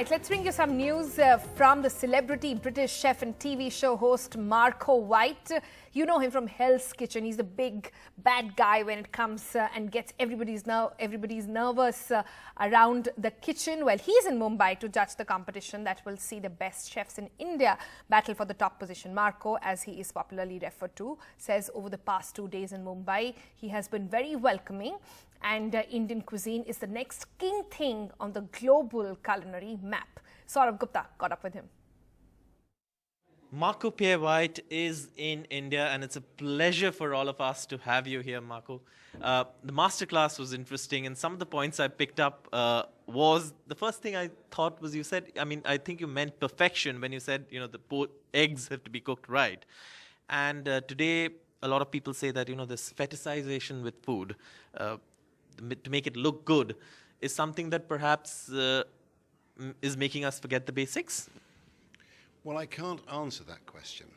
right, let's bring you some news from the celebrity British chef and TV show host Marco White. You know him from Hell's Kitchen. He's the big bad guy when it comes and gets everybody's nervous around the kitchen. Well, he's in Mumbai to judge the competition that will see the best chefs in India battle for the top position. Marco, as he is popularly referred to, says over the past 2 days in Mumbai, he has been very welcoming. And Indian cuisine is the next king thing on the global culinary map. Saurabh Gupta caught up with him. Marco Pierre White is in India, and it's a pleasure for all of us to have you here, Marco. The masterclass was interesting, and some of the points I picked up was the first thing I thought was you said, I think you meant perfection when you said, the eggs have to be cooked right. And today, a lot of people say that, this fetishization with food, to make it look good, is something that perhaps is making us forget the basics? Well, I can't answer that question.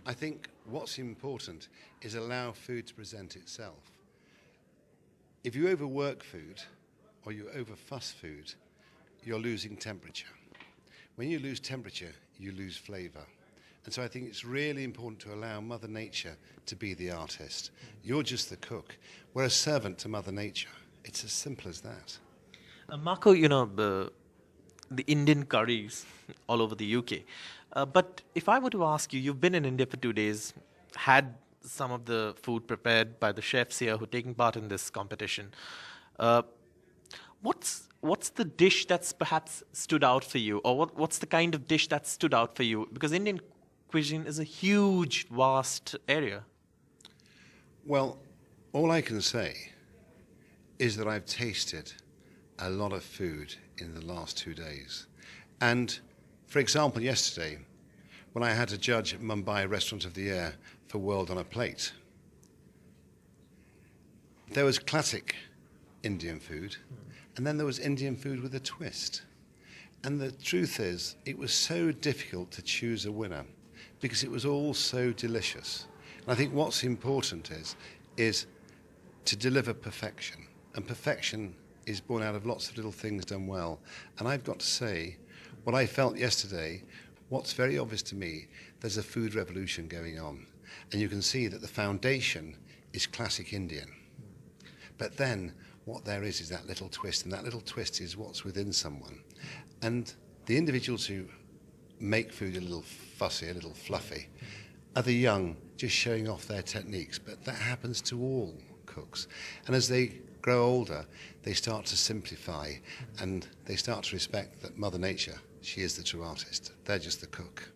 I think what's important is allow food to present itself. If you overwork food or you overfuss food, you're losing temperature. When you lose temperature, you lose flavour. And so I think it's really important to allow Mother Nature to be the artist. You're just the cook. We're a servant to Mother Nature. It's as simple as that. Marco, the Indian curries all over the UK. But if I were to ask you, you've been in India for 2 days, had some of the food prepared by the chefs here who are taking part in this competition. What's the dish that's perhaps stood out for you? Or what's the kind of dish that stood out for you? Because Indian cuisine is a huge, vast area. Well, all I can say is that I've tasted a lot of food in the last 2 days. And, for example, yesterday, when I had to judge Mumbai Restaurant of the Year for World on a Plate, there was classic Indian food, and then there was Indian food with a twist. And the truth is, it was so difficult to choose a winner because it was all so delicious. And I think what's important is to deliver perfection. And perfection is born out of lots of little things done well. And I've got to say, what I felt yesterday, what's very obvious to me, there's a food revolution going on. And you can see that the foundation is classic Indian. But then what there is that little twist, and that little twist is what's within someone. And the individuals who make food a little fussy, a little fluffy, are the young just showing off their techniques. But that happens to all cooks. And as they grow older, they start to simplify and they start to respect that Mother Nature, she is the true artist. They're just the cook.